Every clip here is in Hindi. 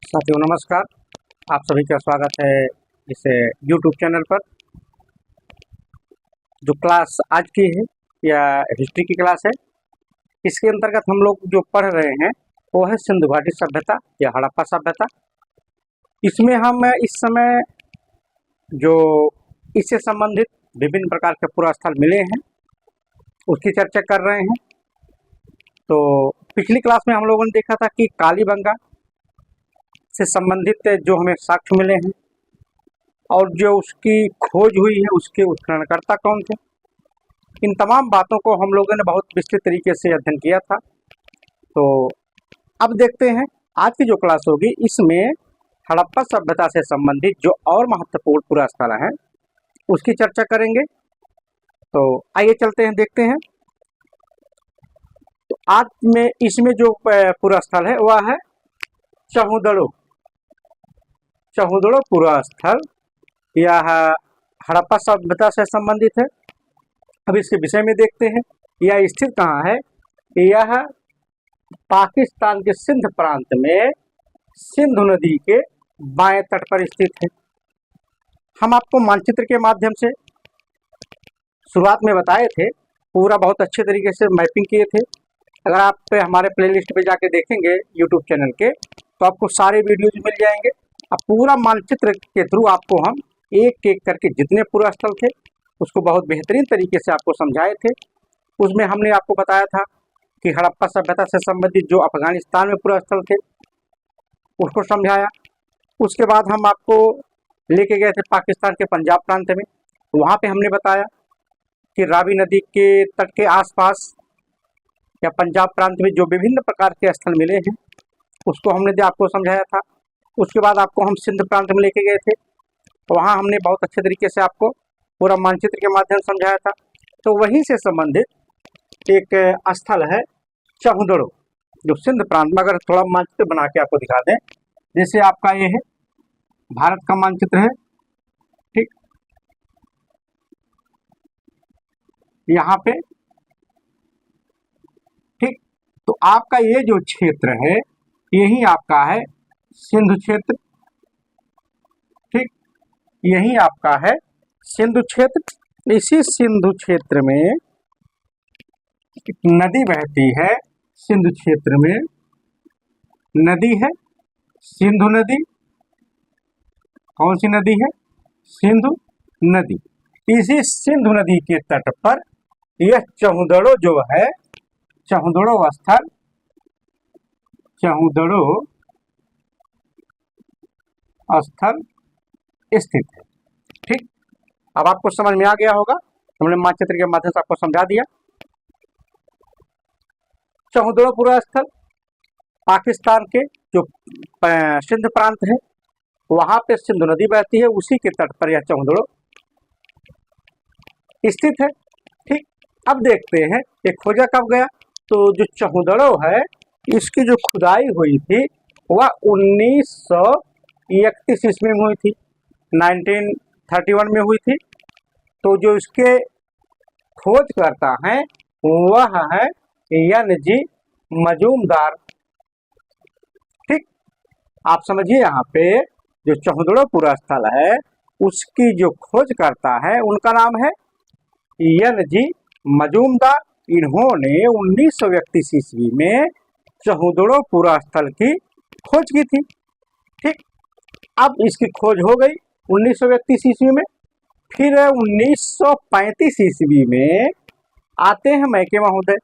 साथियों नमस्कार। आप सभी का स्वागत है इस YouTube चैनल पर। जो क्लास आज की है या हिस्ट्री की क्लास है, इसके अंतर्गत हम लोग जो पढ़ रहे हैं वो है सिंधु घाटी सभ्यता या हड़प्पा सभ्यता। इसमें हम इस समय जो इससे संबंधित विभिन्न प्रकार के पुरास्थल मिले हैं उसकी चर्चा कर रहे हैं। तो पिछली क्लास में हम लोगों ने देखा था कि कालीबंगा से संबंधित जो हमें साक्ष्य मिले हैं और जो उसकी खोज हुई है उसके उत्खननकर्ता कौन थे, इन तमाम बातों को हम लोगों ने बहुत विस्तृत तरीके से अध्ययन किया था। तो अब देखते हैं आज की जो क्लास होगी, इसमें हड़प्पा सभ्यता से संबंधित जो और महत्वपूर्ण पुरास्थल हैं उसकी चर्चा करेंगे। तो आइए चलते हैं, देखते हैं। तो आज में इसमें जो पुरास्थल है वह है चहुदड़ो पुरास्थल। यह हड़प्पा सभ्यता से संबंधित है। अब इसके विषय में देखते हैं। यह स्थित कहाँ है? यह पाकिस्तान के सिंध प्रांत में सिंधु नदी के बाएं तट पर स्थित है। हम आपको मानचित्र के माध्यम से शुरुआत में बताए थे, पूरा बहुत अच्छे तरीके से मैपिंग किए थे। अगर आप हमारे प्लेलिस्ट पे जाके देखेंगे यूट्यूब चैनल के तो आपको सारे वीडियोज मिल जाएंगे। अब पूरा मानचित्र के थ्रू आपको हम एक एक करके जितने पुरास्थल थे उसको बहुत बेहतरीन तरीके से आपको समझाए थे। उसमें हमने आपको बताया था कि हड़प्पा सभ्यता से संबंधित जो अफगानिस्तान में पुरास्थल थे उसको समझाया। उसके बाद हम आपको लेके गए थे पाकिस्तान के पंजाब प्रांत में। वहाँ पे हमने बताया कि रावी नदी के तट के आसपास या पंजाब प्रांत में जो विभिन्न प्रकार के स्थल मिले हैं उसको हमने आपको समझाया था। उसके बाद आपको हम सिंध प्रांत में लेके गए थे, वहाँ हमने बहुत अच्छे तरीके से आपको पूरा मानचित्र के माध्यम से समझाया था। तो वहीं से संबंधित एक स्थल है चहुदड़ो, जो सिंध प्रांत में। अगर थोड़ा मानचित्र बना के आपको दिखा दें, जैसे आपका ये है भारत का मानचित्र है, ठीक, यहाँ पे, ठीक। तो आपका ये जो क्षेत्र है यही आपका है सिंधु क्षेत्र, ठीक, यही आपका है सिंधु क्षेत्र। इसी सिंधु क्षेत्र में एक नदी बहती है। सिंधु क्षेत्र में नदी है सिंधु नदी। कौन सी नदी है? सिंधु नदी। इसी सिंधु नदी के तट पर यह चहुदड़ो जो है, चहुदड़ो स्थल, चहुदड़ो स्थल स्थित है, ठीक। अब आपको समझ में आ गया होगा, हमने मानचित्र के माध्यम से आपको समझा दिया। चहुदड़ो पुरास्थल पाकिस्तान के जो सिंध प्रांत है वहां पे सिंधु नदी बहती है, उसी के तट पर यह चहुदड़ो स्थित है, ठीक। अब देखते हैं ये खोजा कब गया। तो जो चहुदड़ो है इसकी जो खुदाई हुई थी वह 1931 ईस्वी में हुई थी, 1931 में हुई थी। तो जो इसके खोज करता है वह है NG मजूमदार, ठीक। आप समझिए, यहाँ पे जो चहुदड़ो पुरास्थल है उसकी जो खोज करता है उनका नाम है NG मजूमदार। इन्होंने 1931 ईस्वी में चहुदड़ो पुरास्थल की खोज की थी, ठीक। अब इसकी खोज हो गई 1931 ईस्वी में। फिर 1935 ईस्वी में आते हैं मैके महोदय।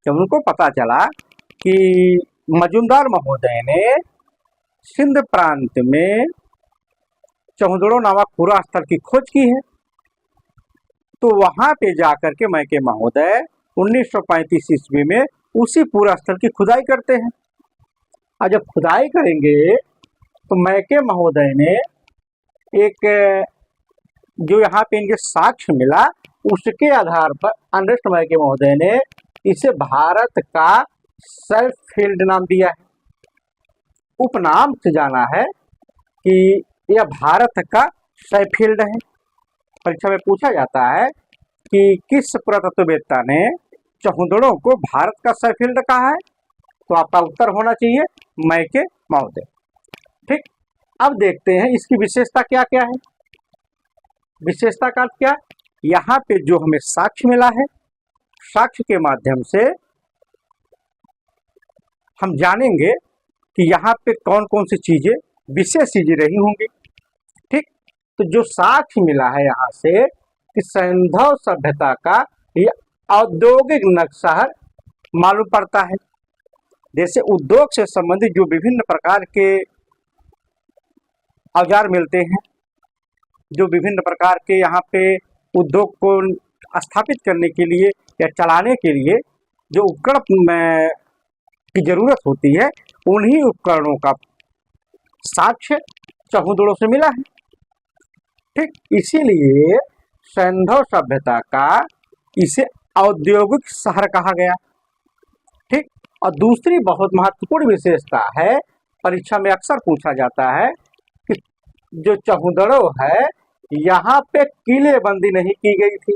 जब उनको पता चला कि मजूमदार महोदय ने सिंध प्रांत में चहुदड़ो नामक पुरास्थल की खोज की है, तो वहां पे जाकर के मैके महोदय 1935 ईस्वी में उसी पुरास्थल की खुदाई करते हैं। और जब खुदाई करेंगे तो मैके महोदय ने एक जो यहाँ पे इनके साक्ष्य मिला उसके आधार पर अर्नेस्ट मैके महोदय ने इसे भारत का सैफील्ड नाम दिया है। उपनाम से जाना है कि यह भारत का सैफील्ड है। परीक्षा में पूछा जाता है कि किस पुरातत्ववेत्ता ने चहुदड़ो को भारत का सैफील्ड कहा है, तो आपका उत्तर होना चाहिए मैके महोदय। अब देखते हैं इसकी विशेषता क्या क्या है। विशेषता का अर्थ क्या? यहाँ पे जो हमें साक्ष्य मिला है, साक्ष्य के माध्यम से हम जानेंगे कि यहाँ पे कौन कौन सी चीजें, विशेष चीजें रही होंगी। ठीक, तो जो साक्ष्य मिला है यहाँ से कि सैंधव सभ्यता का ये औद्योगिक नक्शा मालूम पड़ता है। जैसे उद्योग से संबंधित जो विभिन्न प्रकार के औजार मिलते हैं, जो विभिन्न प्रकार के यहाँ पे उद्योग को स्थापित करने के लिए या चलाने के लिए जो उपकरण की जरूरत होती है, उन्हीं उपकरणों का साक्ष्य चहुदड़ों से मिला है। ठीक, इसीलिए सैंधव सभ्यता का इसे औद्योगिक शहर कहा गया। ठीक, और दूसरी बहुत महत्वपूर्ण विशेषता है, परीक्षा में अक्सर पूछा जाता है कि जो चहुदड़ो है यहाँ पे किलेबंदी नहीं की गई थी।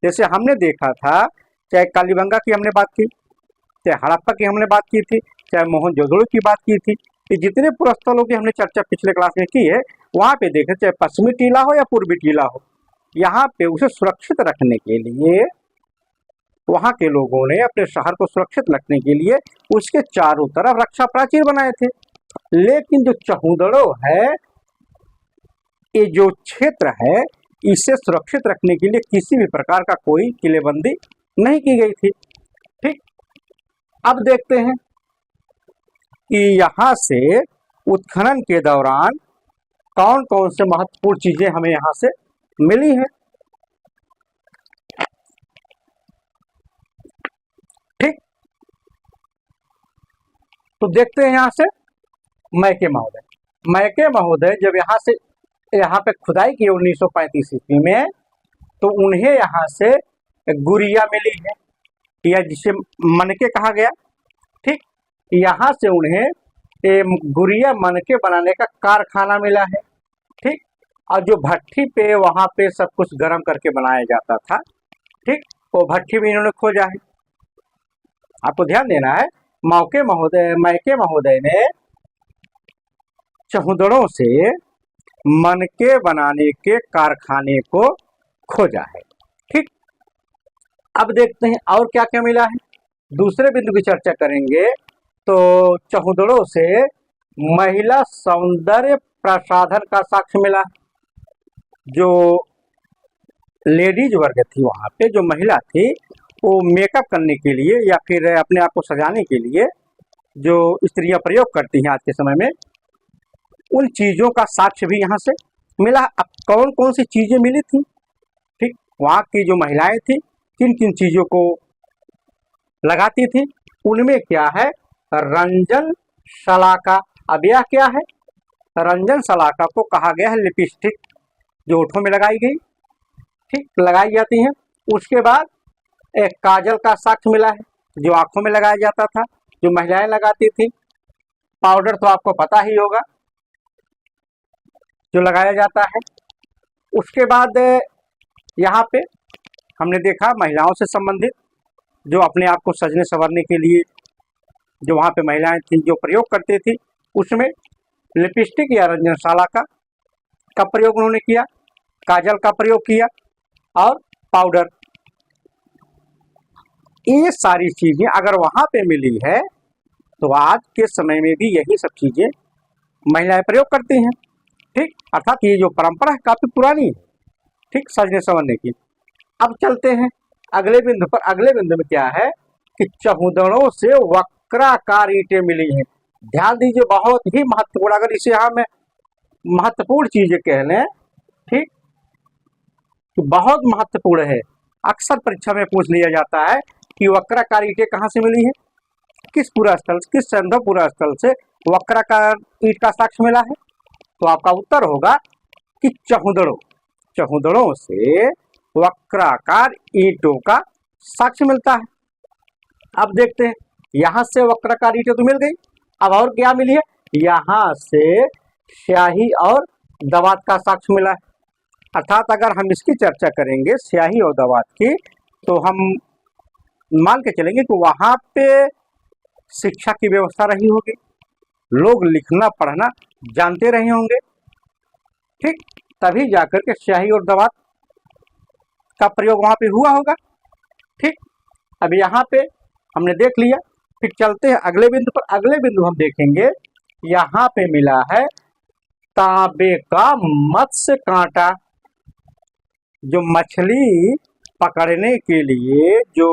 जैसे हमने देखा था, चाहे कालीबंगा की हमने बात की, चाहे हड़प्पा की हमने बात की थी, चाहे मोहनजोदड़ो की बात की थी, कि जितने पुरस्थलों की हमने चर्चा पिछले क्लास में की है, वहाँ पे देखें चाहे पश्चिमी टीला हो या पूर्वी टीला हो, यहाँ पे उसे सुरक्षित रखने के लिए वहाँ के लोगों ने अपने शहर को सुरक्षित रखने के लिए उसके चारों तरफ रक्षा प्राचीर बनाए थे। लेकिन जो चहुदड़ो है, ये जो क्षेत्र है, इसे सुरक्षित रखने के लिए किसी भी प्रकार का कोई किलेबंदी नहीं की गई थी। ठीक, अब देखते हैं कि यहाँ से उत्खनन के दौरान कौन कौन से महत्वपूर्ण चीजें हमें यहाँ से मिली हैं। ठीक, तो देखते हैं यहाँ से मैके महोदय जब यहाँ पे खुदाई की 1935 ईस्वी में, तो उन्हें यहाँ से गुरिया मिली है, या जिसे मनके कहा गया। ठीक, यहाँ से उन्हें गुरिया मनके बनाने का कारखाना मिला है। ठीक, और जो भट्ठी पे वहाँ पे सब कुछ गर्म करके बनाया जाता था, ठीक, वो भट्ठी भी इन्होंने खोजा है। आपको ध्यान देना है, मैके महोदय ने चहुदड़ों से मनके बनाने के कारखाने को खोजा है। ठीक, अब देखते हैं और क्या क्या मिला है। दूसरे बिंदु की चर्चा करेंगे तो चहुदड़ों से महिला सौंदर्य प्रसाधन का साक्ष्य मिला है। जो लेडीज वर्ग थी, वहाँ पे जो महिला थी, वो मेकअप करने के लिए या फिर अपने आप को सजाने के लिए जो स्त्रियां प्रयोग करती हैं आज के समय में, उन चीज़ों का साक्ष्य भी यहाँ से मिला। अब कौन कौन सी चीज़ें मिली थी? ठीक, वहाँ की जो महिलाएं थी किन किन चीज़ों को लगाती थी, उनमें क्या है, रंजन शलाका। अब यह क्या है? रंजन शलाका को कहा गया है लिपस्टिक, जो होठों में लगाई गई, ठीक, लगाई जाती हैं। उसके बाद एक काजल का साक्ष्य मिला है, जो आंखों में लगाया जाता था, जो महिलाएं लगाती थी। पाउडर तो आपको पता ही होगा, जो लगाया जाता है। उसके बाद यहाँ पे हमने देखा महिलाओं से संबंधित जो अपने आप को सजने संवरने के लिए जो वहाँ पे महिलाएं थी जो प्रयोग करती थी, उसमें लिपस्टिक या रंजनशाला का प्रयोग उन्होंने किया, काजल का प्रयोग किया और पाउडर। ये सारी चीजें अगर वहाँ पे मिली है तो आज के समय में भी यही सब चीजें महिलाएं प्रयोग करती हैं। ठीक, अर्थात ये जो परंपरा है काफी पुरानी है, ठीक, सजने संवरने की। अब चलते हैं अगले बिंदु पर। अगले बिंदु में क्या है कि चहुदड़ों से वक्राकार ईंटें मिली हैं। ध्यान दीजिए, बहुत ही महत्वपूर्ण, अगर इसे हम महत्वपूर्ण चीजें कह लें, ठीक, तो बहुत महत्वपूर्ण है। अक्सर परीक्षा में पूछ लिया जाता है कि वक्राकार ईंटें कहाँ से मिली है, किस पुरास्थल, किस सैंधव पुरास्थल से वक्राकार ईंट का साक्ष्य मिला है। तो आपका उत्तर होगा कि चहुदड़ों से वक्राकार ईंटों का साक्ष्य मिलता है। अब देखते हैं, यहाँ से वक्राकार ईंटें तो मिल गई, अब और क्या मिली है, यहाँ से स्याही और दवात का साक्ष्य मिला है। अर्थात अगर हम इसकी चर्चा करेंगे स्याही और दवात की, तो हम मान के चलेंगे कि वहाँ पे शिक्षा की व्यवस्था रही होगी, लोग लिखना पढ़ना जानते रहे होंगे। ठीक, तभी जाकर के स्याही और दवात का प्रयोग वहां पे हुआ होगा। ठीक, अब यहाँ पे हमने देख लिया, फिर चलते हैं अगले बिंदु पर। अगले बिंदु हम देखेंगे, यहाँ पे मिला है तांबे का मत्स्य कांटा। जो मछली पकड़ने के लिए जो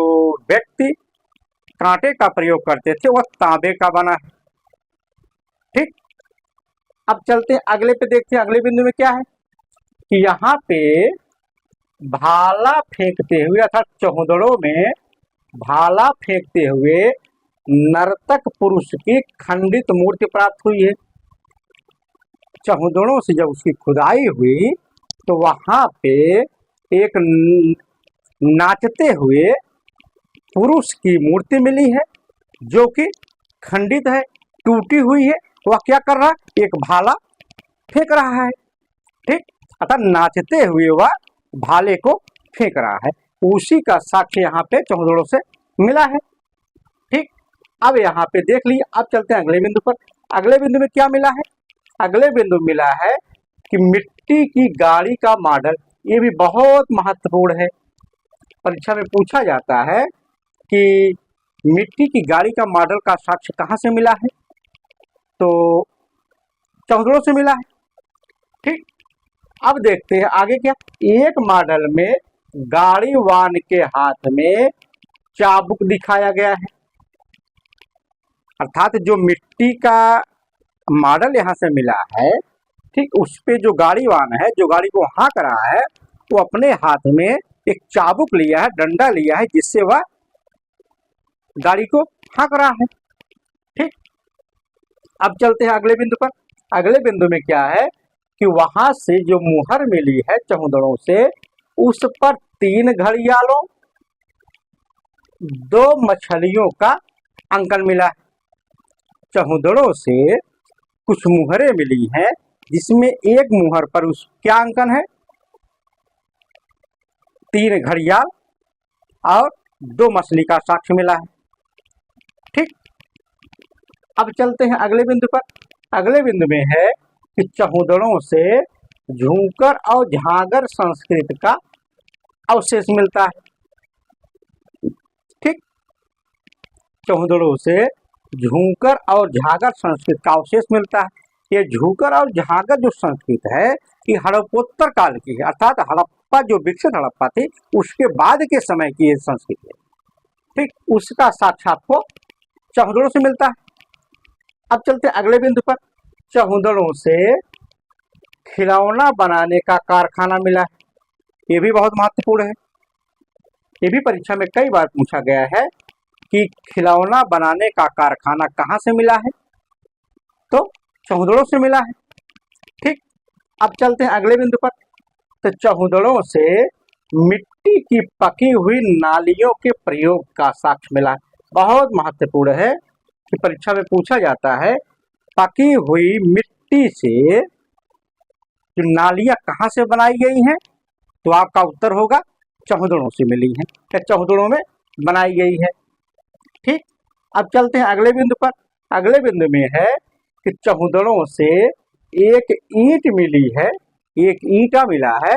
व्यक्ति कांटे का प्रयोग करते थे वह तांबे का बना है। ठीक, अब चलते हैं अगले पे, देखते हैं अगले बिंदु में क्या है कि यहाँ पे भाला फेंकते हुए अर्थात चौहदड़ों में भाला फेंकते हुए नर्तक पुरुष की खंडित मूर्ति प्राप्त हुई है। चौहदड़ों से जब उसकी खुदाई हुई तो वहां पे एक नाचते हुए पुरुष की मूर्ति मिली है जो कि खंडित है, टूटी हुई है। वह क्या कर रहा है, एक भाला फेंक रहा है। ठीक, अर्थात नाचते हुए वह भाले को फेंक रहा है। उसी का साक्ष्य यहाँ पे चौहदड़ों से मिला है। ठीक, अब यहाँ पे देख लीजिए, अब चलते हैं अगले बिंदु पर। अगले बिंदु में क्या मिला है, अगले बिंदु मिला है कि मिट्टी की गाड़ी का मॉडल। ये भी बहुत महत्वपूर्ण है, परीक्षा में पूछा जाता है कि मिट्टी की गाड़ी का मॉडल का साक्ष्य कहाँ से मिला है, तो चौहदड़ों से मिला है। ठीक, अब देखते हैं आगे क्या। एक मॉडल में गाड़ी वान के हाथ में चाबुक दिखाया गया है, अर्थात जो मिट्टी का मॉडल यहाँ से मिला है, ठीक, उस पे जो गाड़ी वान है, जो गाड़ी को हाँक रहा है, वो अपने हाथ में एक चाबुक लिया है, डंडा लिया है, जिससे वह गाड़ी को हाँक रहा है। ठीक, अब चलते हैं अगले बिंदु पर। अगले बिंदु में क्या है कि वहां से जो मुहर मिली है चौहदड़ों से, उस पर 3 घड़ियालों 2 मछलियों का अंकन मिला है। चौहदड़ों से कुछ मुहरें मिली हैं जिसमें एक मुहर पर उस क्या अंकन है, 3 घड़ियाल और 2 मछली का साक्ष्य मिला है। ठीक, अब चलते हैं अगले बिंदु पर। अगले बिंदु में है कि चौहदड़ों से झूंकर और झांगर संस्कृत का अवशेष मिलता है। ठीक, चौहदड़ों से झूंकर और झांगर संस्कृत का अवशेष मिलता है। ये झूंकर और झांगर जो संस्कृत है ये हड़प्पोत्तर काल की है, अर्थात हड़प्पा जो विकसित हड़प्पा थी उसके बाद के समय की ये संस्कृति है। ठीक, उसका साक्ष्य आपको चौहदड़ों से मिलता है। अब चलते अगले बिंदु पर। चौहदड़ों से खिलौना बनाने का कारखाना मिला है, ये भी बहुत महत्वपूर्ण है। ये भी परीक्षा में कई बार पूछा गया है कि खिलौना बनाने का कारखाना कहाँ से मिला है, तो चौहदड़ों से मिला है। ठीक, अब चलते हैं अगले बिंदु पर। तो चौहदड़ों से मिट्टी की पकी हुई नालियों के प्रयोग का साक्ष्य मिला है। बहुत महत्वपूर्ण है कि परीक्षा में पूछा जाता है पकी हुई मिट्टी से जो नालियां कहाँ से बनाई गई हैं, तो आपका उत्तर होगा चौहदड़ों से मिली हैं या चौहदड़ों में बनाई गई है। ठीक, अब चलते हैं अगले बिंदु पर। अगले बिंदु में है कि चौहदड़ों से एक ईंट मिली है, एक ईंटा मिला है,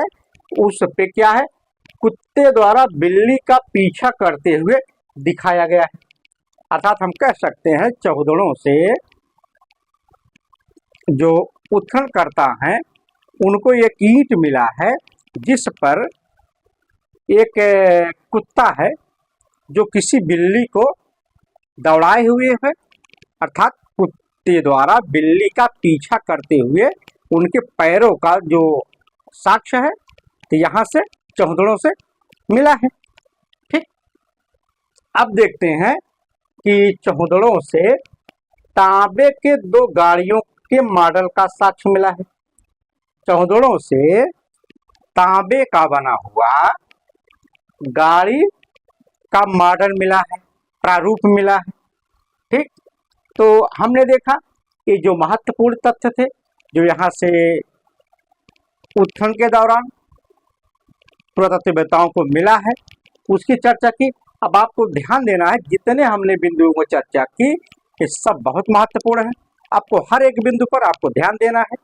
उस पे क्या है, कुत्ते द्वारा बिल्ली का पीछा करते हुए दिखाया गया है। अर्थात हम कह सकते हैं चौहदड़ों से जो उत्खनन करता है उनको एक ईंट मिला है जिस पर एक कुत्ता है जो किसी बिल्ली को दौड़ाए हुए है, अर्थात कुत्ते द्वारा बिल्ली का पीछा करते हुए उनके पैरों का जो साक्ष्य है, तो यहाँ से चौहदड़ों से मिला है। ठीक, अब देखते हैं कि चौहदड़ों से तांबे के 2 गाड़ियों के मॉडल का साक्ष्य मिला है। चौहदड़ों से तांबे का बना हुआ गाड़ी का मॉडल मिला है, प्रारूप मिला है। ठीक, तो हमने देखा कि जो महत्वपूर्ण तथ्य थे जो यहाँ से उत्खनन के दौरान पुरातत्ववेत्ताओं को मिला है उसकी चर्चा की। अब आपको ध्यान देना है जितने हमने बिंदुओं को चर्चा की ये सब बहुत महत्वपूर्ण है। आपको हर एक बिंदु पर आपको ध्यान देना है।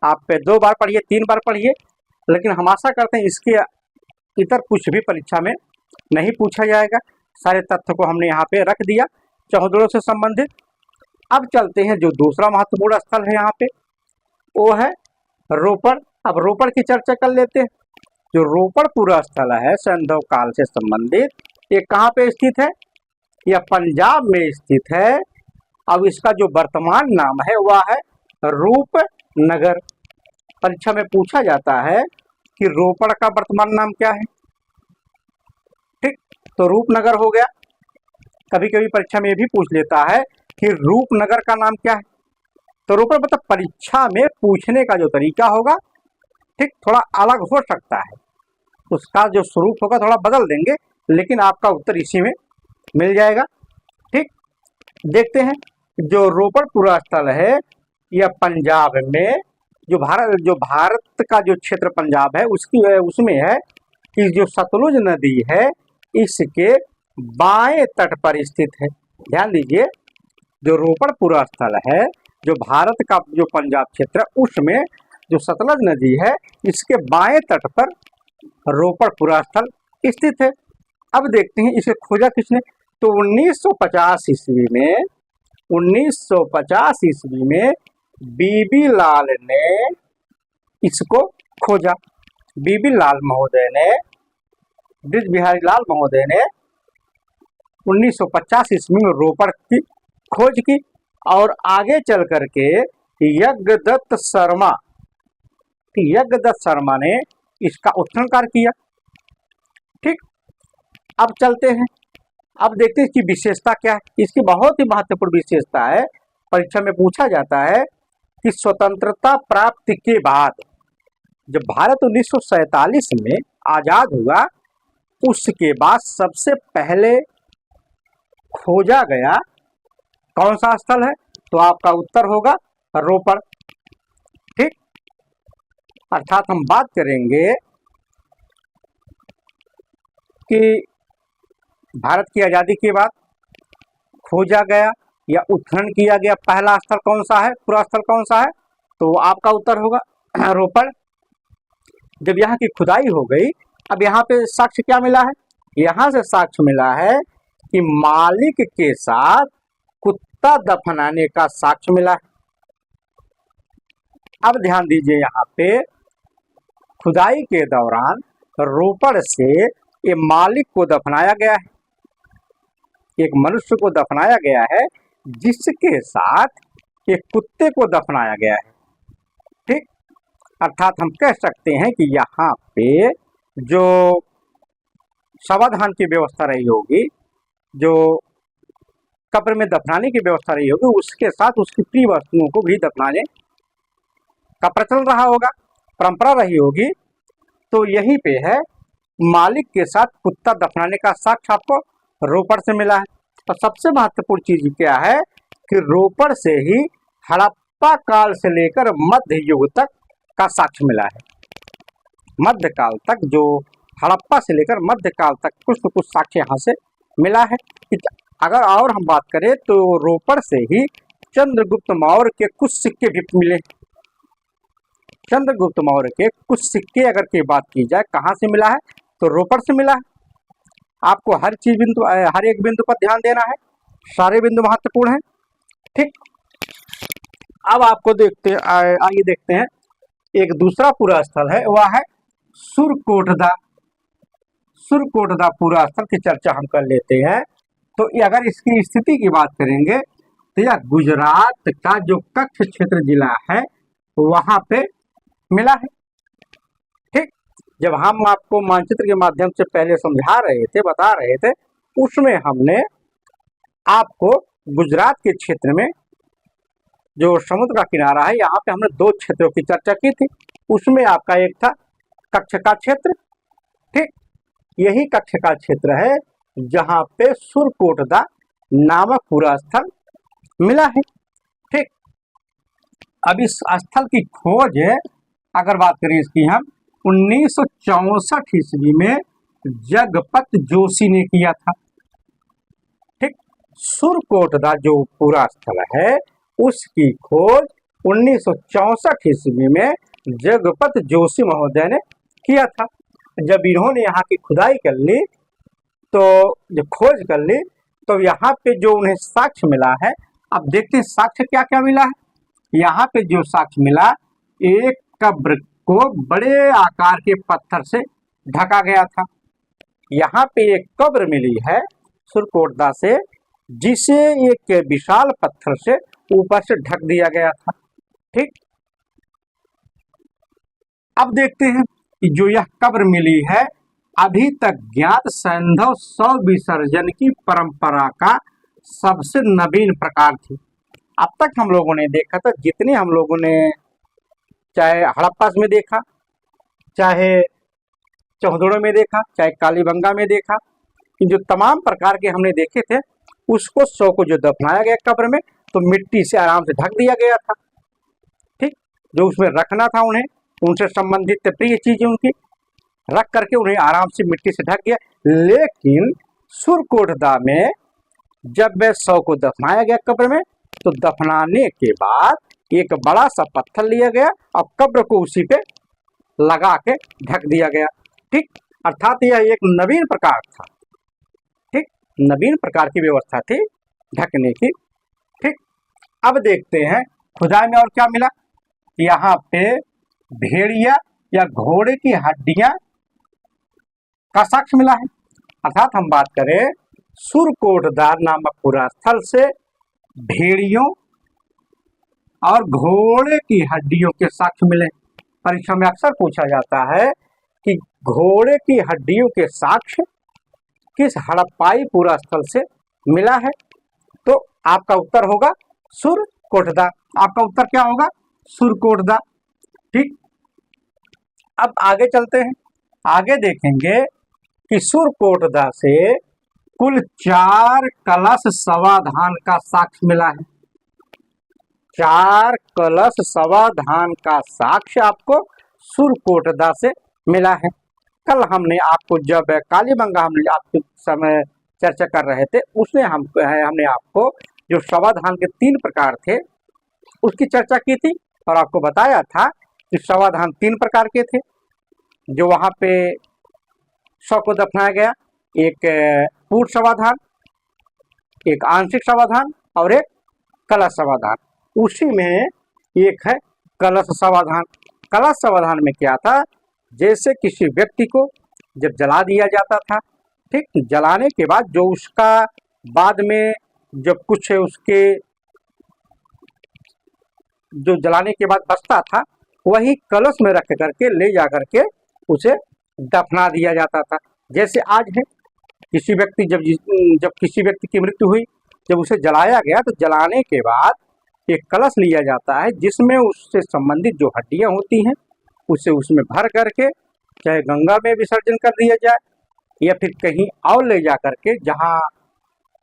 आप पे 2 बार पढ़िए, 3 बार पढ़िए, लेकिन हम आशा करते हैं इसके इतर कुछ भी परीक्षा में नहीं पूछा जाएगा। सारे तथ्य को हमने यहाँ पे रख दिया चौहदड़ों से संबंधित। अब चलते हैं जो दूसरा महत्वपूर्ण स्थल है यहाँ पे, वो है रोपड़। अब रोपड़ की चर्चा कर लेते हैं। जो रोपड़ पूरा स्थल है सैंधव काल से संबंधित, ये कहाँ पे स्थित है? यह पंजाब में स्थित है। अब इसका जो वर्तमान नाम है वह है रूपनगर। परीक्षा में पूछा जाता है कि रोपड़ का वर्तमान नाम क्या है। ठीक, तो रूपनगर हो गया। कभी कभी परीक्षा में ये भी पूछ लेता है कि रूपनगर का नाम क्या है। तो रोपड़ मतलब परीक्षा में पूछने का जो तरीका होगा, ठीक, थोड़ा अलग हो सकता है, उसका जो स्वरूप होगा थोड़ा बदल देंगे, लेकिन आपका उत्तर इसी में मिल जाएगा। ठीक, देखते हैं जो रोपड़ पूरा स्थल है यह पंजाब में, जो भारत का जो क्षेत्र पंजाब है उसमें है कि जो सतलुज नदी है इसके बाएं तट पर स्थित है। ध्यान दीजिए, जो रोपड़ पूरा स्थल है, जो भारत का जो पंजाब क्षेत्र है, उसमें जो सतलुज नदी है इसके बाएं तट पर रोपड़ पूरा स्थल स्थित है। अब देखते हैं इसे खोजा किसने। तो 1950 ईस्वी में बीबी लाल ने इसको खोजा। बीबी लाल महोदय ने, ब्रिज बिहारी लाल महोदय ने 1950 ईस्वी में रोपड़ की खोज की और आगे चल करके यज्ञदत्त शर्मा ने इसका उत्खनन कार्य किया। ठीक, अब चलते हैं, अब देखते हैं इसकी विशेषता क्या है। इसकी बहुत ही महत्वपूर्ण विशेषता है, परीक्षा में पूछा जाता है कि स्वतंत्रता प्राप्ति के बाद जब भारत 1947 में आजाद हुआ, उसके बाद सबसे पहले खोजा गया कौन सा स्थल है? तो आपका उत्तर होगा रोपड़। ठीक, अर्थात हम बात करेंगे कि भारत की आजादी के बाद खोजा गया या उत्खनन किया गया पहला स्थल कौन सा है, पूरा स्थल कौन सा है? तो आपका उत्तर होगा रोपड़। जब यहाँ की खुदाई हो गई, अब यहाँ पे साक्ष्य क्या मिला है? यहाँ से साक्ष्य मिला है कि मालिक के साथ कुत्ता दफनाने का साक्ष्य मिला है। अब ध्यान दीजिए, यहाँ पे खुदाई के दौरान रोपड़ से ये मालिक को दफनाया गया है, एक मनुष्य को दफनाया गया है जिसके साथ एक कुत्ते को दफनाया गया है। ठीक, अर्थात हम कह सकते हैं कि यहाँ पे जो समाधान की व्यवस्था रही होगी, जो कब्र में दफनाने की व्यवस्था रही होगी, उसके साथ उसकी प्रिय वस्तुओं को भी दफनाने का प्रचलन रहा होगा, परंपरा रही होगी। तो यहीं पे है मालिक के साथ कुत्ता दफनाने का साक्ष्य आपको रोपड़ से मिला है। और सबसे महत्वपूर्ण चीज क्या है कि रोपड़ से ही हड़प्पा काल से लेकर मध्य युग तक का साक्ष्य मिला है। मध्य काल तक, जो हड़प्पा से लेकर मध्य काल तक कुछ न कुछ साक्ष्य यहाँ से मिला है। अगर और हम बात करें तो रोपड़ से ही चंद्रगुप्त मौर्य के कुछ सिक्के भी मिले। चंद्रगुप्त मौर्य के कुछ सिक्के अगर की बात की जाए कहाँ से मिला है, तो रोपड़ से मिला है। आपको हर एक बिंदु पर ध्यान देना है, सारे बिंदु महत्वपूर्ण हैं। ठीक, अब आपको आइए देखते हैं एक दूसरा पूरा स्थल है, वह है सुरकोटदा। सुरकोटदा पूरा स्थल की चर्चा हम कर लेते हैं। तो अगर इसकी स्थिति की बात करेंगे तो यह गुजरात का जो कच्छ क्षेत्र जिला है वहां पे मिला है। ठीक, जब हम आपको मानचित्र के माध्यम से पहले समझा रहे थे, बता रहे थे, उसमें हमने आपको गुजरात के क्षेत्र में जो समुद्र का किनारा है, यहाँ पे हमने 2 क्षेत्रों की चर्चा की थी। उसमें आपका एक था कच्छ का क्षेत्र। ठीक, यही कच्छ का क्षेत्र है जहाँ पे सुरकोटदा नामक पूरा स्थल मिला है। ठीक, अब इस स्थल की खोज अगर बात करें इसकी हम 1964 ईस्वी में जगपत जोशी ने किया था। ठीक, सुरकोटदा जो पूरा स्थल है उसकी खोज 1964 ईस्वी में जगपत जोशी महोदय ने किया था। जब इन्होंने यहाँ की खुदाई कर ली, तो जब खोज कर ली, तो यहाँ पे जो उन्हें साक्ष्य मिला है, अब देखते हैं साक्ष्य क्या क्या मिला है। यहाँ पे जो साक्ष्य मिला, एक कब्र को बड़े आकार के पत्थर से ढका गया था। यहाँ पे एक कब्र मिली है सुरकोटदा से, जिसे एक विशाल पत्थर से ऊपर से ढक दिया गया था। ठीक, अब देखते हैं कि जो यह कब्र मिली है, अभी तक ज्ञात सैंधव शव विसर्जन की परंपरा का सबसे नवीन प्रकार थी। अब तक हम लोगों ने देखा था, जितने हम लोगों ने चाहे हड़प्पा में देखा, चाहे चौहदड़ो में देखा, चाहे कालीबंगा में देखा, कि जो तमाम प्रकार के हमने देखे थे, उसको शव को जो दफनाया गया कब्र में, तो मिट्टी से आराम से ढक दिया गया था। ठीक, जो उसमें रखना था उन्हें, उनसे संबंधित प्रिय चीजें उनकी रख करके उन्हें आराम से मिट्टी से ढक दिया। लेकिन सुरकोटदा में जब वह शव को दफनाया गया कब्र में, तो दफनाने के बाद एक बड़ा सा पत्थर लिया गया और कब्र को उसी पे लगा के ढक दिया गया। ठीक, अर्थात यह एक नवीन प्रकार था। ठीक, नवीन प्रकार की व्यवस्था थी ढकने की। ठीक, अब देखते हैं खुदाई में और क्या मिला। यहाँ पे भेड़िया या घोड़े की हड्डियां का साक्ष्य मिला है। अर्थात हम बात करें सुरकोटदा नामक पुरा स्थल से भेड़ियों और घोड़े की हड्डियों के साक्ष्य मिले। परीक्षा में अक्सर पूछा जाता है कि घोड़े की हड्डियों के साक्ष्य किस हड़प्पाई पुरा स्थल से मिला है, तो आपका उत्तर होगा सुरकोटदा। आपका उत्तर क्या होगा? सुरकोटदा। ठीक, अब आगे चलते हैं। आगे देखेंगे कि सुरकोटदा से कुल 4 कलश सवाधान का साक्ष्य मिला है। 4 कलश सवाधान का साक्ष्य आपको सुरकोटदा से मिला है। कल हमने आपको जब कालीबंगा हमने आपके समय चर्चा कर रहे थे, उसमें हमने आपको जो सवाधान के 3 प्रकार थे उसकी चर्चा की थी और आपको बताया था कि सवाधान 3 प्रकार के थे जो वहाँ पे शव को दफनाया गया। एक पूर्ण समाधान, एक आंशिक समाधान और एक कलश समाधान। उसी में एक है कलश समाधान। कलश समाधान में क्या था, जैसे किसी व्यक्ति को जब जला दिया जाता था, ठीक, जलाने के बाद जो उसका बाद में जब कुछ उसके जो जलाने के बाद बचता था, वही कलश में रख करके ले जा करके उसे दफना दिया जाता था। जैसे आज है, किसी व्यक्ति जब किसी व्यक्ति की मृत्यु हुई, जब उसे जलाया गया तो जलाने के बाद एक कलश लिया जाता है जिसमें उससे संबंधित जो हड्डियां होती हैं उसे उसमें भर करके चाहे गंगा में विसर्जन कर दिया जाए या फिर कहीं और ले जा करके जहाँ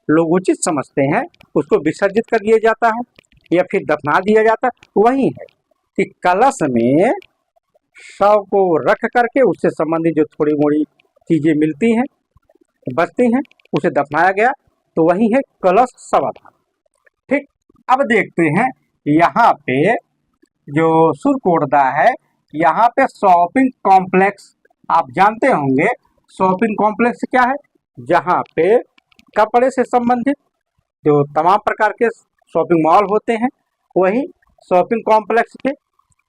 लोग उचित समझते हैं उसको विसर्जित कर दिया जाता है या फिर दफना दिया जाता है। वही है कि कलश में शव को रख करके उससे संबंधित जो थोड़ी मोड़ी चीजें मिलती हैं बचती हैं उसे दफनाया गया, तो वही है कलश समाधान। ठीक, अब देखते हैं यहाँ पे जो सुरकोटदा है, यहाँ पे शॉपिंग कॉम्प्लेक्स आप जानते होंगे। शॉपिंग कॉम्प्लेक्स क्या है? जहाँ पे कपड़े से संबंधित जो तमाम प्रकार के शॉपिंग मॉल होते हैं वही शॉपिंग कॉम्प्लेक्स थे।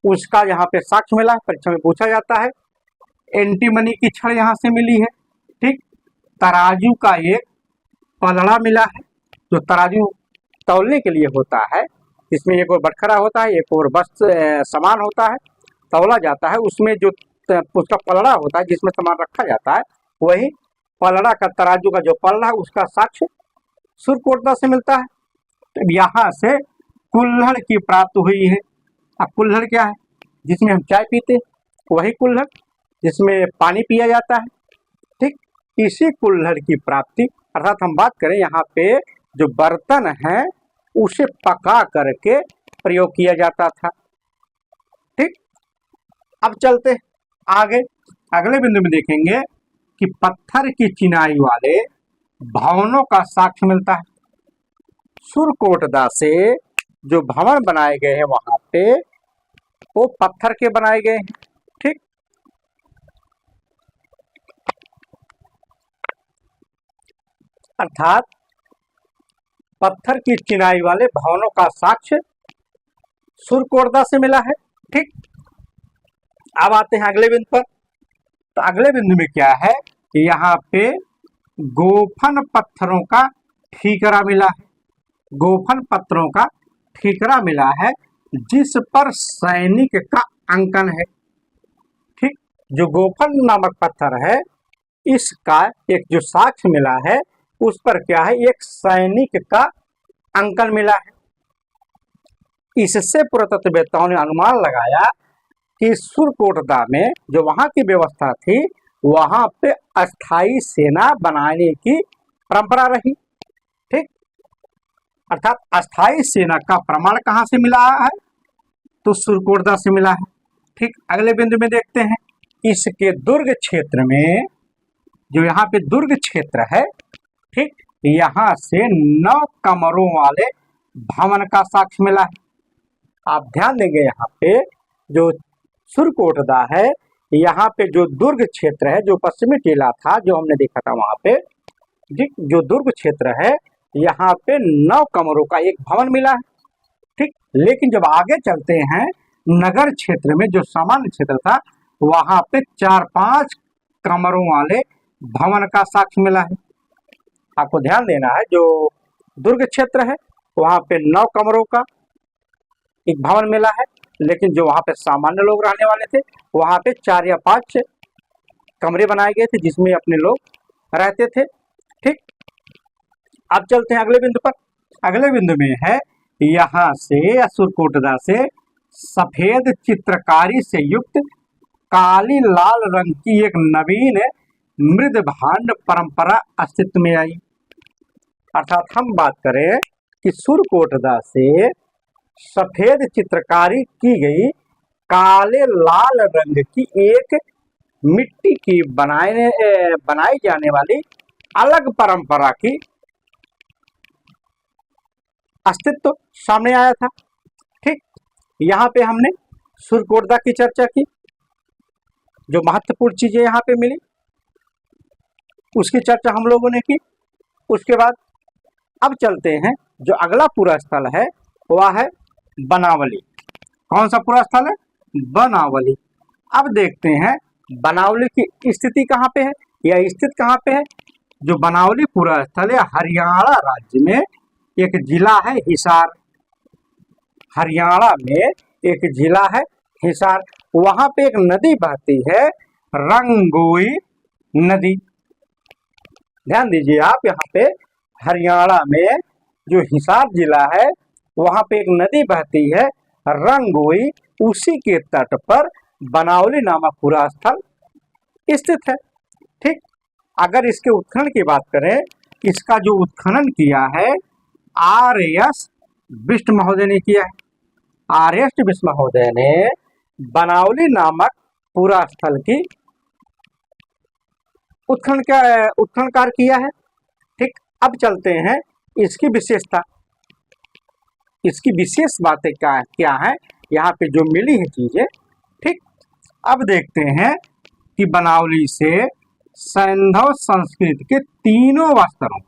उसका यहाँ पे साक्ष्य मिला, परीक्षा में पूछा जाता है। एंटीमनी की छड़ यहाँ से मिली है। ठीक, तराजू का एक पलड़ा मिला है जो तराजू तौलने के लिए होता है। इसमें एक और बटखरा होता है, एक और बस सामान होता है, तौला जाता है। उसमें जो उसका पलड़ा होता है जिसमें सामान रखा जाता है, वही पलड़ा का तराजू का जो पलड़ा है उसका साक्ष्य सुरकोटदा से मिलता है। तो यहाँ से कुल्हड़ की प्राप्त हुई है। अब कुल्हड़ क्या है? जिसमें हम चाय पीते, वही कुल्हड़ जिसमें पानी पिया जाता है। ठीक, इसी कुल्हड़ की प्राप्ति, अर्थात हम बात करें यहाँ पे जो बर्तन है उसे पका करके प्रयोग किया जाता था। ठीक, अब चलते आगे, अगले बिंदु में देखेंगे कि पत्थर की चिनाई वाले भवनों का साक्ष्य मिलता है। सुरकोटदा से जो भवन बनाए गए हैं वहां पे वो पत्थर के बनाए गए हैं। ठीक, अर्थात पत्थर की चिनाई वाले भवनों का साक्ष्य सुरकोटदा से मिला है। ठीक, अब आते हैं अगले बिंदु पर। तो अगले बिंदु में क्या है कि यहाँ पे गोफन पत्थरों का ठीकरा मिला है। गोफन पत्थरों का ठीकरा मिला है जिस पर सैनिक का अंकन है। ठीक, जो गोफन नामक पत्थर है इसका एक जो साक्ष्य मिला है उस पर क्या है, एक सैनिक का अंकन मिला है। इससे पुरातत्ववेत्ताओं ने अनुमान लगाया कि सुरकोटदा में जो वहां की व्यवस्था थी वहां पे अस्थाई सेना बनाने की परंपरा रही। ठीक, अर्थात अस्थाई सेना का प्रमाण कहां से मिला है, तो सुरकोटदा से मिला है। ठीक, अगले बिंदु में देखते हैं इसके दुर्ग क्षेत्र में, जो यहाँ पे दुर्ग क्षेत्र है, ठीक, यहाँ से 9 कमरों वाले भवन का साक्ष्य मिला है। आप ध्यान देंगे यहाँ पे जो सुरकोटदा है, यहाँ पे जो दुर्ग क्षेत्र है, जो पश्चिमी टीला था जो हमने देखा था वहां पे, ठीक, जो दुर्ग क्षेत्र है यहाँ पे 9 कमरों का एक भवन मिला है। ठीक, लेकिन जब आगे चलते हैं नगर क्षेत्र में जो सामान्य क्षेत्र था वहां पे 4-5 कमरों वाले भवन का साक्ष्य मिला है। आपको ध्यान देना है जो दुर्ग क्षेत्र है वहां पे 9 कमरों का एक भवन मिला है, लेकिन जो वहां पे सामान्य लोग रहने वाले थे वहां पे 4 या 5 कमरे बनाए गए थे जिसमें अपने लोग रहते थे। ठीक, अब चलते हैं अगले बिंदु पर। अगले बिंदु में है यहाँ से सुरकोटदा से सफेद चित्रकारी से युक्त काली लाल रंग की एक नवीन मृद भांड परंपरा अस्तित्व में आई। अर्थात हम बात करें कि सुरकोटदा से सफेद चित्रकारी की गई काले लाल रंग की एक मिट्टी की बनाई जाने वाली अलग परंपरा की अस्तित्व सामने आया था। ठीक, यहाँ पे हमने सुरकोटदा की चर्चा की, जो महत्वपूर्ण चीजें यहाँ पे मिली उसकी चर्चा हम लोगों ने की। उसके बाद अब चलते हैं जो अगला पूरा स्थल है वह है बनावली। कौन सा पूरा स्थल है, बनावली। अब देखते हैं बनावली की स्थिति कहाँ पे है या स्थित कहाँ पे है। जो बनावली पूरा स्थल है हरियाणा राज्य में एक जिला है हिसार। हरियाणा में एक जिला है हिसार, वहां पे एक नदी बहती है रंगोई नदी। ध्यान दीजिए आप, यहाँ पे हरियाणा में जो हिसार जिला है वहां पे एक नदी बहती है रंगोई, उसी के तट पर बनावली नामक पूरा स्थल स्थित है। ठीक, अगर इसके उत्खनन की बात करें, इसका जो उत्खनन किया है आर.एस. बिष्ट महोदय ने किया है। आर.एस. बिष्ट महोदय ने बनावली नामक पूरा स्थल की उत्खनन कार्य किया है। ठीक, अब चलते हैं इसकी विशेषता, इसकी विशेष बातें क्या है यहाँ पे जो मिली है चीजें। ठीक, अब देखते हैं कि बनावली से सैंधव संस्कृति के तीनों स्तरों,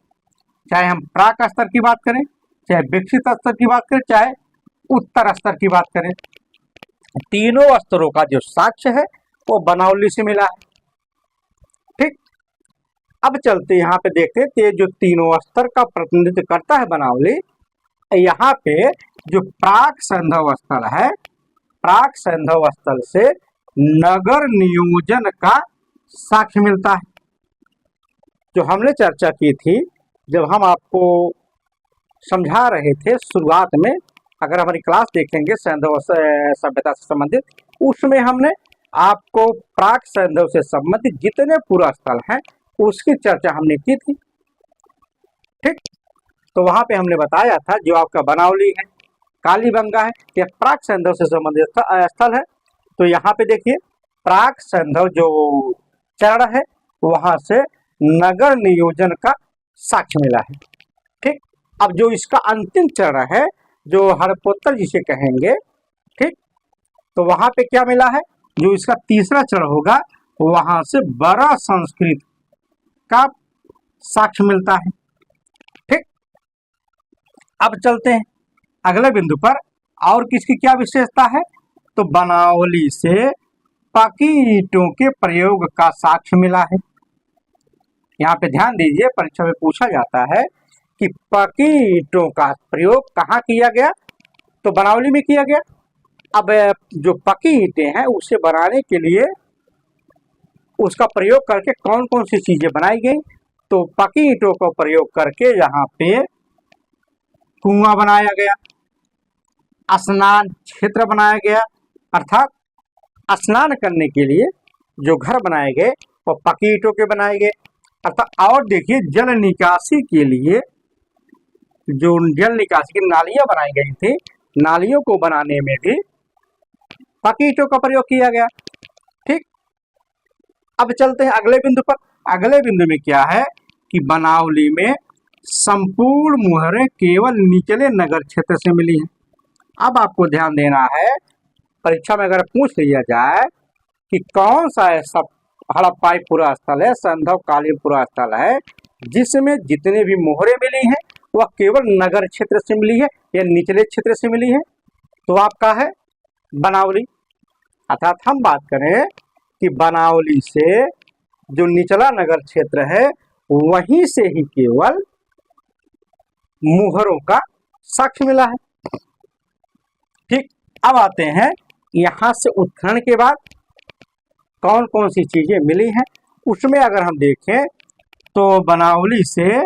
चाहे हम प्राक स्तर की बात करें, चाहे विकसित स्तर की बात करें, चाहे उत्तर स्तर की बात करें, तीनों स्तरों का जो साक्ष्य है वो बनावली से मिला है। ठीक, अब चलते यहाँ पे देखते हैं कि जो तीनों स्तर का प्रतिनिधित्व करता है बनावली, यहाँ पे जो प्राक सैंधव स्थल है, प्राक सैंधव स्थल से नगर नियोजन का साक्ष्य मिलता है। जो हमने चर्चा की थी जब हम आपको समझा रहे थे शुरुआत में, अगर हमारी क्लास देखेंगे सैंधव सभ्यता से संबंधित, उसमें हमने आपको प्राक सैंधव से संबंधित जितने पूरा स्थल हैं उसकी चर्चा हमने की थी। ठीक, तो वहां पे हमने बताया था जो आपका बनावली है, कालीबंगा है, यह प्राक सैंधव से संबंधित स्थल है। तो यहाँ पे देखिए प्राक सैंधव जो चरण है वहां से नगर नियोजन का साक्ष्य मिला है। ठीक, अब जो इसका अंतिम चरण है जो हड़पोत्तर जिसे कहेंगे, ठीक। तो वहां पे क्या मिला है, जो इसका तीसरा चरण होगा वहां से बड़ा संस्कृत का साक्ष्य मिलता है, ठीक। अब चलते हैं अगले बिंदु पर, और किसकी क्या विशेषता है, तो बनावली से पकी ईंटों के प्रयोग का साक्ष्य मिला है। यहाँ पे ध्यान दीजिए, परीक्षा में पूछा जाता है कि पकी ईंटों का प्रयोग कहाँ किया गया, तो बनावली में किया गया। अब जो पकी ईंटें हैं उसे बनाने के लिए उसका प्रयोग करके कौन कौन सी चीजें बनाई गई, तो पकी ईंटों का प्रयोग करके यहाँ पे कुआं बनाया गया, स्नान क्षेत्र बनाया गया, अर्थात स्नान करने के लिए जो घर बनाए गए वो पकी ईंटों के बनाए गए, अर्थात। और देखिए, जल निकासी के लिए जो जल निकासी की नालियां बनाई गई थी, नालियों को बनाने में भी पकी ईंटों का प्रयोग किया गया, ठीक। अब चलते हैं अगले बिंदु पर। अगले बिंदु में क्या है कि बनावली में संपूर्ण मुहरें केवल निचले नगर क्षेत्र से मिली हैं। अब आपको ध्यान देना है, परीक्षा में अगर पूछ लिया जाए कि कौन सा ऐसा हड़प्पाई पुरा स्थल है, संधव कालीन पुरा स्थल है जिसमें जितने भी मोहरें मिली हैं वह केवल नगर क्षेत्र से मिली है या निचले क्षेत्र से मिली है, तो आपका है बनावली। अर्थात हम बात करें कि बनावली से जो निचला नगर क्षेत्र है वहीं से ही केवल मुहरों का साक्ष्य मिला है, ठीक। अब आते हैं यहां से उत्खनन के बाद कौन कौन सी चीजें मिली हैं, उसमें अगर हम देखें तो बनावली से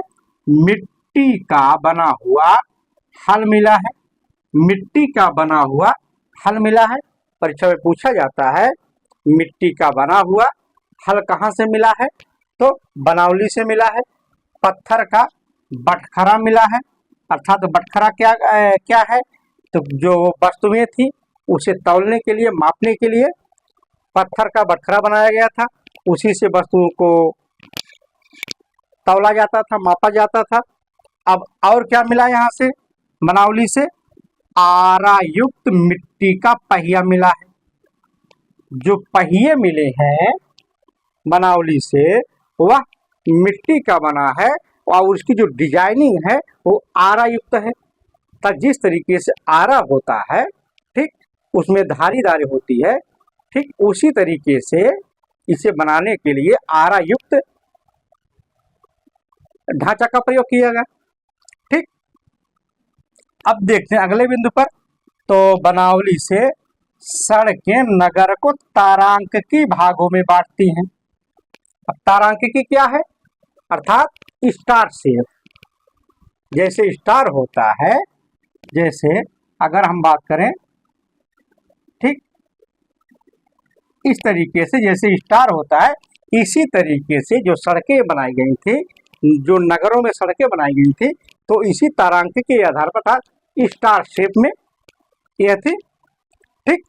मिट्टी का बना हुआ हल मिला है, मिट्टी का बना हुआ हल मिला है। परीक्षा में पूछा जाता है मिट्टी का बना हुआ हल कहाँ से मिला है, तो बनावली से मिला है। पत्थर का बटखरा मिला है, अर्थात बटखरा क्या है, तो जो वस्तुएं थी उसे तौलने के लिए, मापने के लिए पत्थर का बटखरा बनाया गया था, उसी से वस्तुओं को तौला जाता था, मापा जाता था। अब और क्या मिला यहाँ से, बनावली से आरा युक्त मिट्टी का पहिया मिला है। जो पहिए मिले हैं बनावली से वह मिट्टी का बना है और उसकी जो डिजाइनिंग है वो आरा युक्त है। तो जिस तरीके से आरा होता है, ठीक, उसमें धारीदार होती है, ठीक उसी तरीके से इसे बनाने के लिए आरा युक्त ढांचा का प्रयोग किया गया, ठीक। अब देखते हैं अगले बिंदु पर, तो बनावली से सड़कें नगर को तारांकिकी भागों में बांटती हैं। अब तारांकिकी क्या है, अर्थात स्टार शेप, जैसे स्टार होता है, जैसे अगर हम बात करें, ठीक इस तरीके से जैसे स्टार होता है, इसी तरीके से जो सड़कें बनाई गई थी, जो नगरों में सड़कें बनाई गई थी, तो इसी तारांकिकी के आधार पर था, स्टार शेप में यह थी, ठीक।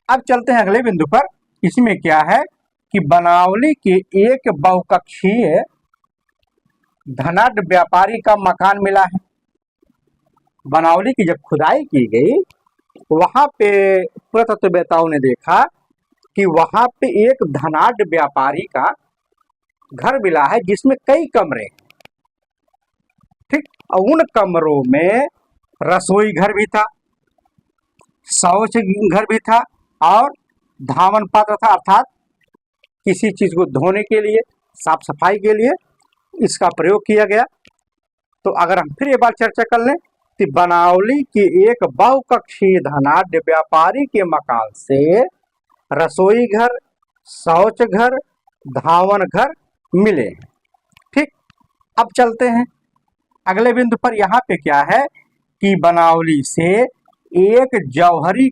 अब चलते हैं अगले बिंदु पर। इसमें क्या है कि बनावली के एक बहुकक्षीय धनाढ्य व्यापारी का मकान मिला है। बनावली की जब खुदाई की गई वहां पे पुरातत्ववेत्ताओं ने देखा कि वहां पे एक धनाढ्य व्यापारी का घर मिला है जिसमें कई कमरे, ठीक। और उन कमरों में रसोई घर भी था, शौच घर भी था और धावन पात्र था, अर्थात किसी चीज को धोने के लिए, साफ सफाई के लिए इसका प्रयोग किया गया। तो अगर हम फिर एक बार चर्चा कर लें तो बनावली के एक बहुकक्षीय धनाढ्य व्यापारी के मकान से रसोई घर, शौच घर, धावन घर मिले, ठीक। अब चलते हैं अगले बिंदु पर। यहाँ पे क्या है कि बनावली से एक जौहरी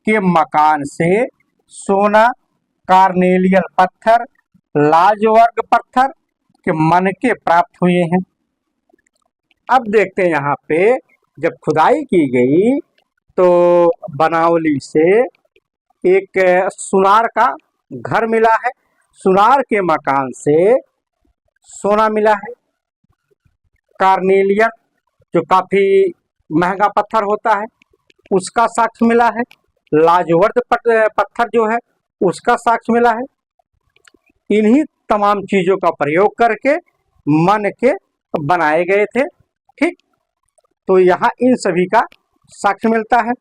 के मकान से सोना, कार्नेलियन पत्थर, लाजवर्ग पत्थर के मनके प्राप्त हुए हैं। अब देखते हैं यहाँ पे जब खुदाई की गई तो बनावली से एक सुनार का घर मिला है, सुनार के मकान से सोना मिला है, कार्नेलियन जो काफी महंगा पत्थर होता है उसका साक्ष्य मिला है, लाजवर्द पत्थर जो है उसका साक्ष्य मिला है। इन्हीं तमाम चीजों का प्रयोग करके मन के बनाए गए थे। ठीक, तो यहाँ इन सभी का साक्ष्य मिलता है।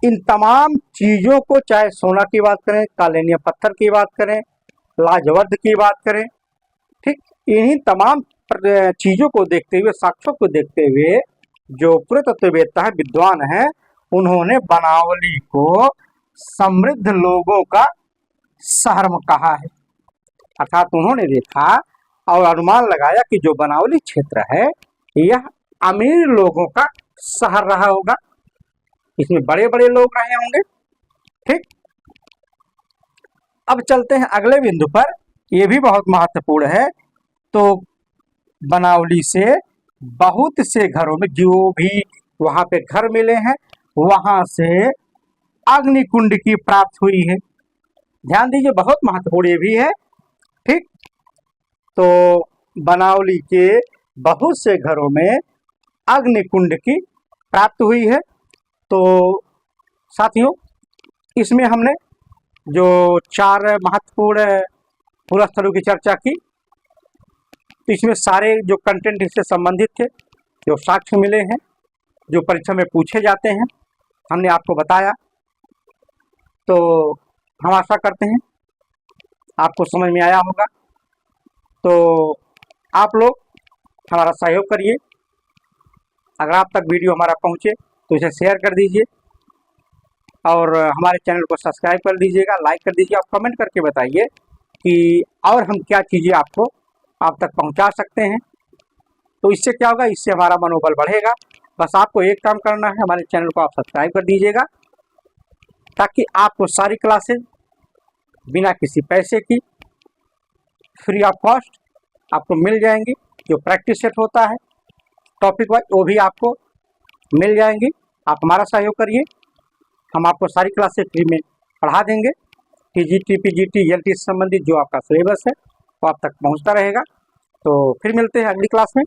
इन तमाम चीजों को, चाहे सोना की बात करें, कालेनियम पत्थर की बात करें, लाजवर्द की बात करें, ठीक, इन्हीं तमाम चीजों को देखते हुए, साक्ष्यों को देखते हुए जो पुरातत्ववेत्ता है, विद्वान है, उन्होंने बनावली को समृद्ध लोगों का शहर कहा है। अर्थात उन्होंने देखा और अनुमान लगाया कि जो बनावली क्षेत्र है यह अमीर लोगों का शहर रहा होगा, इसमें बड़े बड़े लोग रहे होंगे। ठीक, अब चलते हैं अगले बिंदु पर, यह भी बहुत महत्वपूर्ण है। तो बनावली से बहुत से घरों में, जो भी वहां पे घर मिले हैं, वहां से अग्निकुंड की प्राप्त हुई है। ध्यान दीजिए, बहुत महत्वपूर्ण ये भी है। ठीक, तो बनावली के बहुत से घरों में अग्निकुंड की प्राप्त हुई है। तो साथियों, इसमें हमने जो 4 महत्वपूर्ण पुरास्थलों की चर्चा की, तो इसमें सारे जो कंटेंट इससे संबंधित थे, जो साक्ष्य मिले हैं, जो परीक्षा में पूछे जाते हैं, हमने आपको बताया। तो हम आशा करते हैं आपको समझ में आया होगा। तो आप लोग हमारा सहयोग करिए। अगर आप तक वीडियो हमारा पहुंचे तो इसे शेयर कर दीजिए और हमारे चैनल को सब्सक्राइब कर दीजिएगा, लाइक कर दीजिए। आप कमेंट करके बताइए कि और हम क्या चीज़ें आपको आप तक पहुंचा सकते हैं। तो इससे क्या होगा, इससे हमारा मनोबल बढ़ेगा। बस आपको एक काम करना है, हमारे चैनल को आप सब्सक्राइब कर दीजिएगा, ताकि आपको सारी क्लासेज बिना किसी पैसे की, फ्री ऑफ कॉस्ट आपको मिल जाएंगी। जो प्रैक्टिस सेट होता है टॉपिक वाइज, वो भी आपको मिल जाएंगी। आप हमारा सहयोग करिए, हम आपको सारी क्लासेस फ्री में पढ़ा देंगे। टीजीटी, पीजीटी, एलटी से संबंधित जो आपका सिलेबस है वो आप तक पहुंचता रहेगा। तो फिर मिलते हैं अगली क्लास में।